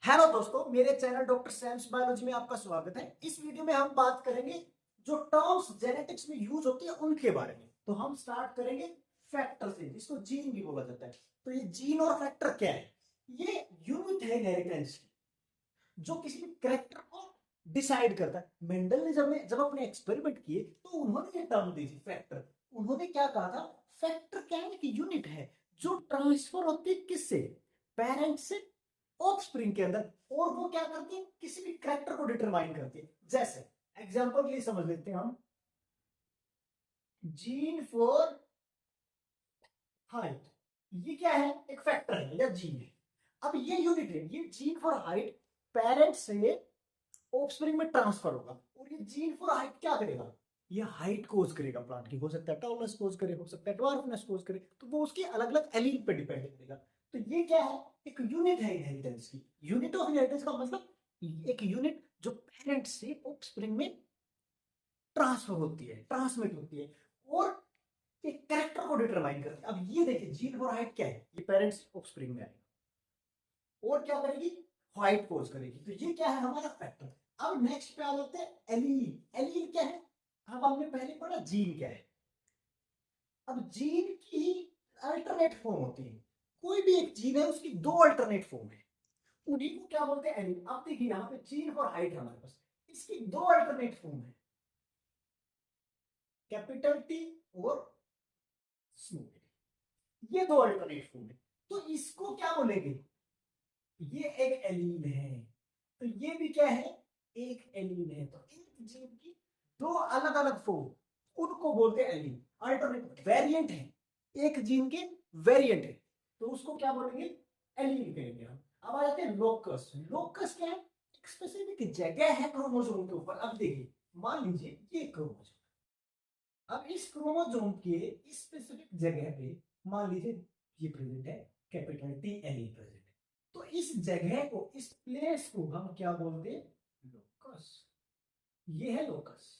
Hello दोस्तों, मेरे channel doctor Sam's biology में आपका स्वागत है। इस वीडियो में हम बात करेंगे जो टर्म्स जेनेटिक्स में यूज होती है उनके बारे में। तो हम स्टार्ट करेंगे फैक्टर से, जिसको जीन भी बोला जाता है। तो ये जीन और फैक्टर क्या है? ये यूनिट है इनहेरिटेंस की, जो किसी भी कैरेक्टर को डिसाइड करता है। मेंडल ने जब अपने एक्सपेरिमेंट किए तो उन्होंने ये टर्म दी थी फैक्टर। उन्होंने क्या कहा था? फैक्टर क्या है कि यूनिट है जो ट्रांसफर होती है किससे? पेरेंट से ऑफस्प्रिंग के अंदर। और वो क्या करती है? किसी भी कैरेक्टर को डिटरमाइन करती है। जैसे एग्जांपल के लिए समझ लेते हैं हम, जीन फॉर हाइट। ये क्या है? एक फैक्टर है या जीन है। अब ये यूनिट है, ये जीन फॉर हाइट पेरेंट से ऑफस्प्रिंग में ट्रांसफर होगा। और ये जीन फॉर हाइट क्या करेगा? ये हाइट कोज करेगा प्लांट की। हो सकता है टॉलनेस कोज करे, हो सकता है ड्वार्फनेस कोज करे। तो वो उसकी अलग अलग एलील पे डिपेंड करेगा। तो ये क्या है? एक यूनिट है इनहेरिटेंस की। यूनिट ऑफ इनहेरिटेंस का मतलब एक यूनिट जो पेरेंट से ऑफस्प्रिंग में ट्रांसफर होती है, ट्रांसमिट होती है और एक कैरेक्टर को डिटरमाइन करती है। अब ये देखिए, जीन फॉर हाइट क्या है? ये पेरेंट्स ऑफस्प्रिंग में आएगा और क्या करेगी? हाइट कोज करेगी। तो ये क्या है? हमारा फैक्टर। अब नेक्स्ट पे आ जाते हैं एलील। एलील क्या है? अब हमने पहले पढ़ा जीन क्या है। अब जीन की अल्टरनेट फॉर्म होती है। कोई भी एक जीन है, उसकी दो अल्टरनेट फॉर्म है, उन्हीं को क्या बोलते हैं? एलील। अब देखिए यहाँ पे जीन फॉर हाइट हमारे पास, इसकी दो अल्टरनेट फॉर्म है, कैपिटल टी और स्मॉल टी। ये दो अल्टरनेट फॉर्म है। तो इसको क्या बोलेंगे? ये एक एलील है। तो ये भी क्या है? एक एलील है। तो एक जीन की दो अलग अलग फॉर्म, उनको बोलते हैं एलील। अल्टरनेट वेरिएंट है, एक जीन के वेरिएंट है, तो उसको क्या बोलेंगे? एलील कहेंगे हम। अब आ जाते हैं लोकस। लोकस क्या है? एक स्पेसिफिक जगह है क्रोमोसोम के ऊपर। अब देखिए, मान लीजिए ये क्रोमोसोम, अब इस क्रोमोसोम के इस स्पेसिफिक जगह पे मान लीजिए ये प्रेजेंट है, कैपिटल टी एलील प्रेजेंट है। तो इस जगह को, इस प्लेस को हम क्या बोलते हैं? लोकस। ये है लोकस।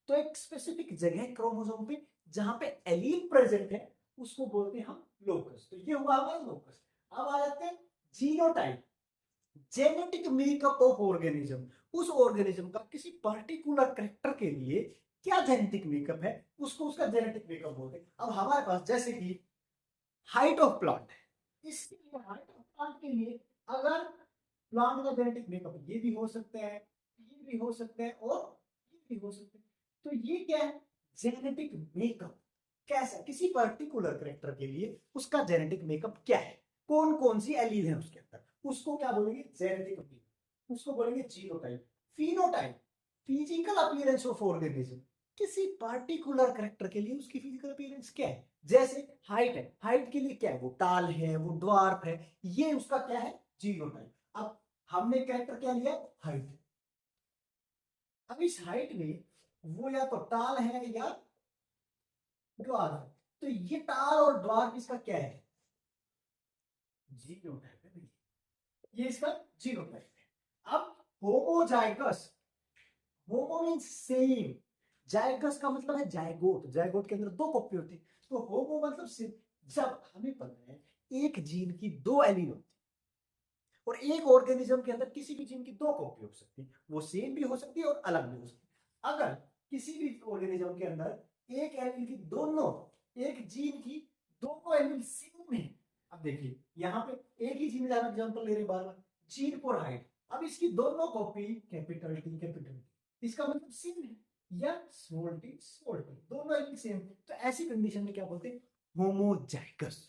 तो एक स्पेसिफिक जगह क्रोमोसोम पे जहां पे एलील प्रेजेंट है, उसको बोलते हैं हम लोकस। तो ये हुआ हमारा लोकस। अब आ जाते हैं genotype, genetic makeup of organism. उस ऑर्गेनिज्म का किसी पर्टिकुलर करेक्टर के लिए क्या जेनेटिक मेकअप है, उसको उसका जेनेटिक मेकअप बोलते हैं। अब हमारे पास जैसे कि हाइट ऑफ प्लांट है, इसके लिए हाइट ऑफ प्लांट के लिए अगर प्लांट का जेनेटिक मेकअप ये भी हो सकता है, ये भी हो सकता है और ये भी हो सकता है। तो ये क्या है? Genetic makeup. कैसा? किसी पर्टिकुलर करेक्टर के लिए उसका जेनेटिक मेकअप क्या है, कौन कौन सी एलील है उसके अंदर, उसको क्या बोलेंगे? Genetic makeup. उसको बोलेंगे genotype. Phenotype, physical appearance of organism. किसी पर्टिकुलर करेक्टर के लिए उसकी फिजिकल अपीयरेंस क्या है। जैसे हाइट है, हाइट के लिए क्या है? वो टाल है, वो ड्वार्फ है, ये उसका क्या है? जीनोटाइप। अब हमने कैरेक्टर क्या लिया? हाइट। अब इस हाइट में वो या तो टाल है या ड्वार्फ है। तो ये टाल और ड्वार्फ इसका क्या है? जीनोटाइप है। ये इसका जीनोटाइप है। अब होमोजाइगस, होमो मीन्स सेम, जायगस का मतलब है जायगोट। जायगोट के अंदर दो कॉपी होती है। तो होमो मतलब सेम। जब हमें पता है एक जीन की दो एलील होती है और एक ऑर्गेनिज्म के अंदर किसी भी जीन की दो कॉपी हो सकती है, वो सेम भी हो सकती है और अलग भी हो सकती है। अगर किसी भी ऑर्गेनिज्म के अंदर एक एलील की दोनों, एक जीन की दोनों एलील सेम है। अब देखिए यहाँ पे एक ही जीन का एग्जांपल ले रहे बार बार, जीन फॉर हाइट। अब इसकी दोनों copy capital T capital T, इसका मतलब सेम है, या स्मॉल टी स्मॉल टी, दोनों एलील सेम। तो ऐसी कंडीशन में क्या बोलते हैं? होमोजाइगस।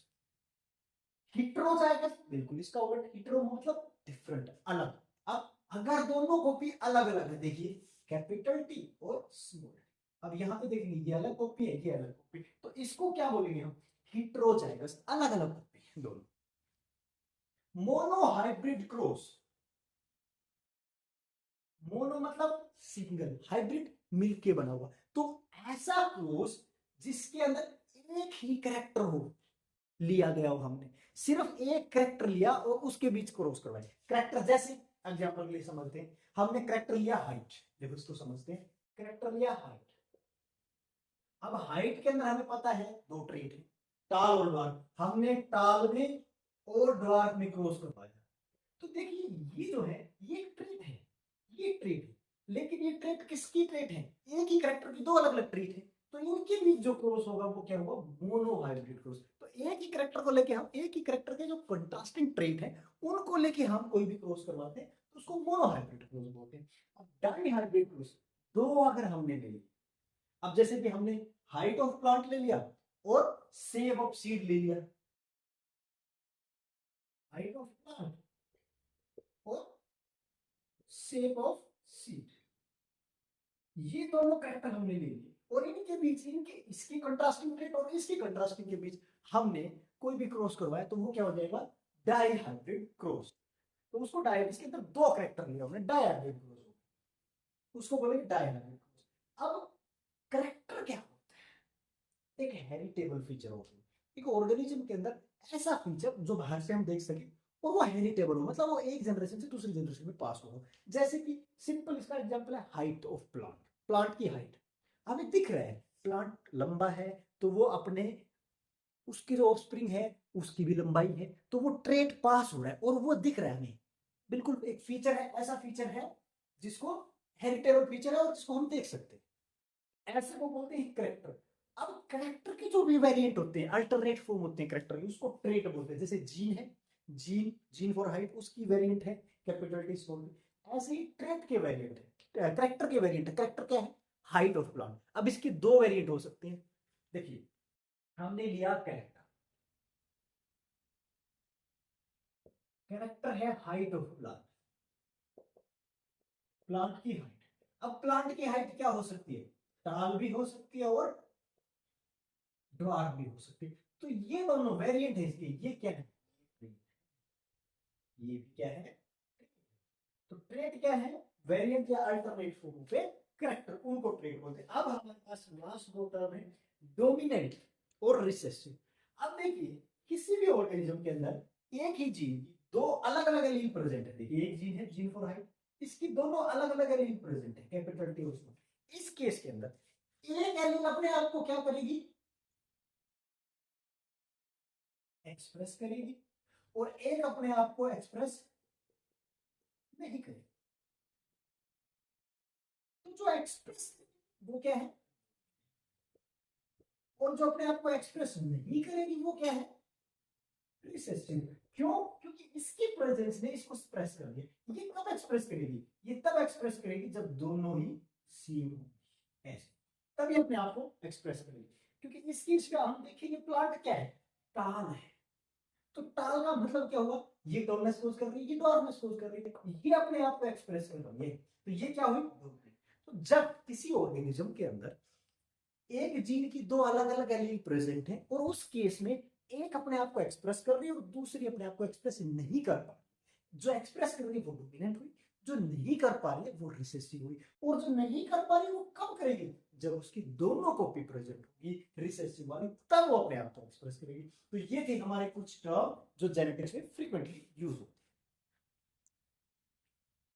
हिट्रोजाइगस बिल्कुल इसका उलट, हिट्रो मतलब डिफरेंट, अलग। अब अगर दोनों कॉपी अलग अलग है, देखिए कैपिटल टी और स्मॉल टी, अब यहां पे देखेंगे ये अलग कॉपी है, ये अलग कॉपी, तो इसको क्या बोलेंगे हम? हिट्रोजाइगस, अलग अलग कॉपी है दोनों। मोनोहाइब्रिड क्रॉस, मोनो मतलब सिंगल, हाइब्रिड मिलके बना हुआ। तो ऐसा क्रॉस जिसके अंदर एक ही कैरेक्टर हो, लिया गया हो, हमने सिर्फ एक करेक्टर लिया और उसके बीच क्रॉस करवाए करेक्टर। जैसे एग्जांपल के लिए समझते हैं, हमने करेक्टर लिया हाइट, देखो इसको समझते हैं। करेक्टर लिया हाइट। अब हाइट के अंदर हमें पता है दो ट्रेट है, टाल और ड्वार्फ। हमने टाल में और ड्वार्फ में क्रॉस करवाया, तो देखिए ये जो है ये एक ट्रेट है, ये ट्रेट है, लेकिन ये ट्रेट किसकी ट्रेट है? एक ही कैरेक्टर की दो अलग अलग ट्रेट है, तो इनके बीच जो क्रॉस होगा वो क्या होगा? Mono hybrid cross. तो एक ही कैरेक्टर को लेके हम, एक ही कैरेक्टर के जो कंट्रास्टिंग ट्रेट है उनको लेके हम कोई भी क्रॉस करवाते हैं तो उसको मोनो हाइब्रिड क्रॉस बोलते हैं। अब डाई हाइब्रिड क्रॉस दो अगर हमने ले ली, अब जैसे कि हमने हाइट ऑफ प्लांट ले लिया और शेप ऑफ सीड ले लिया, हाइट ऑफ प्लांट और शेप ऑफ सीड, ये दोनों कैरेक्टर हमने ले लिए और इनके बीच, इनके इसकी कंट्रास्टिंग ट्रेट और इसकी कंट्रास्टिंग के बीच हमने कोई भी क्रॉस करवाया तो वो क्या हो जाएगा? Dihybrid cross. तो उसको डाई, इसके अंदर दो कैरेक्टर लिया हमने, डाई हाइब्रिड क्रॉस, उसको बोलेंगे डाई हाइब्रिड क्रॉस। अब कैरेक्टर क्या होता है? एक हेरिटेबल फीचर होता है एक ऑर्गेनिज्म के अंदर, ऐसा फीचर जो बाहर से हम देख सके और वो हेरिटेबल हो, मतलब वो एक जनरेशन से दूसरी जनरेशन में पास हो। जैसे कि सिंपल इसका एग्जांपल है हाइट ऑफ प्लांट, प्लांट की हाइट हमें दिख रहा है, प्लांट लंबा है तो वो अपने, उसकी जो ऑफस्प्रिंग है उसकी भी लंबाई है, तो वो ट्रेट पास हो रहा है और वो दिख रहा है हमें, बिल्कुल एक फीचर है, ऐसा फीचर है जिसको हेरिटेबल फीचर है और जिसको हम देख सकते हैं, ऐसे को बोलते हैं करेक्टर। अब करेक्टर के जो भी वेरिएंट होते हैं, अल्टरनेट फॉर्म होते हैं करेक्टर के, उसको ट्रेट बोलते हैं। जैसे जीन है, जीन, जीन फॉर हाइट, उसकी वेरिएंट है कैपिटल टी स्मॉल टी। ऐसे ही ट्रेट के वेरिएंट है, करेक्टर के वेरिएंट है। करेक्टर क्या है? Height of plant. अब इसके दो वेरिएंट हो सकते हैं। देखिए हमने लिया कैरेक्टर, कैरेक्टर है हाइट ऑफ प्लांट, प्लांट की हाइट। अब प्लांट की हाइट क्या हो सकती है? टाल भी हो सकती है और ड्वार्फ भी हो सकती है। तो ये दोनों वेरिएंट है इसके। ये क्या है? ये भी क्या है? तो ट्रेट क्या है? वेरिएंट या अल्टरनेट फॉर्म पे कैरेक्टर, उनको ट्रेट बोलते हैं। अब हमारे पास लास्ट दो टर्म है, डोमिनेंट और रिसेसिव। अब देखिए किसी भी ऑर्गेनिज्म के अंदर एक ही जीन की दो अलग अलग एलील प्रेजेंट है। देखिए एक जीन है जीन फॉर हाइट, इसकी दोनों अलग अलग एलील प्रेजेंट है कैपिटल टी उसमें। इस केस के अंदर एक एलील अपने आप को क्या करेगी? एक्सप्रेस करेगी और एक अपने आप को एक्सप्रेस नहीं करेगी। तो जो एक्सप्रेस वो क्या है और जो अपने आप को एक्सप्रेस नहीं करेगी वो क्या है? रिसेसिव। क्यों? क्योंकि इसकी प्रेजेंस ने इसको एक्सप्रेस कर दिया। ये कब एक्सप्रेस करेगी? ये तब एक्सप्रेस करेगी जब दोनों ही सेम हो, ऐसे तब ये अपने आप को एक्सप्रेस करेगी। क्योंकि इस केस में हम देखेंगे प्लांट क्या है? टाल है। तो टाल का मतलब क्या हुआ? ये टॉलनेस कोज कर रही है, ये डॉर्नेस कोज कर रही है, ये अपने आप को एक्सप्रेस कर रही है। तो ये क्या हुई? तो जब किसी ऑर्गेनिज्म के अंदर एक जीन की दो अलग अलग एलील प्रेजेंट है और उस केस में एक अपने आप को एक्सप्रेस कर रही है और दूसरी अपने आप को एक्सप्रेस नहीं कर पा रही, जो एक्सप्रेस कर रही है वो डोमिनेंट हुई, जो नहीं कर पा रही है वो रिसेसिव हुई। और जो नहीं कर पा रही है वो कब करेगी? जब उसकी दोनों कॉपी प्रेजेंट होगी रिसेसिव वाली, तब वो अपने आप को एक्सप्रेस करेगी। तो ये थे हमारे कुछ टर्म जो जेनेटिक्स में फ्रीक्वेंटली यूज होते हैं।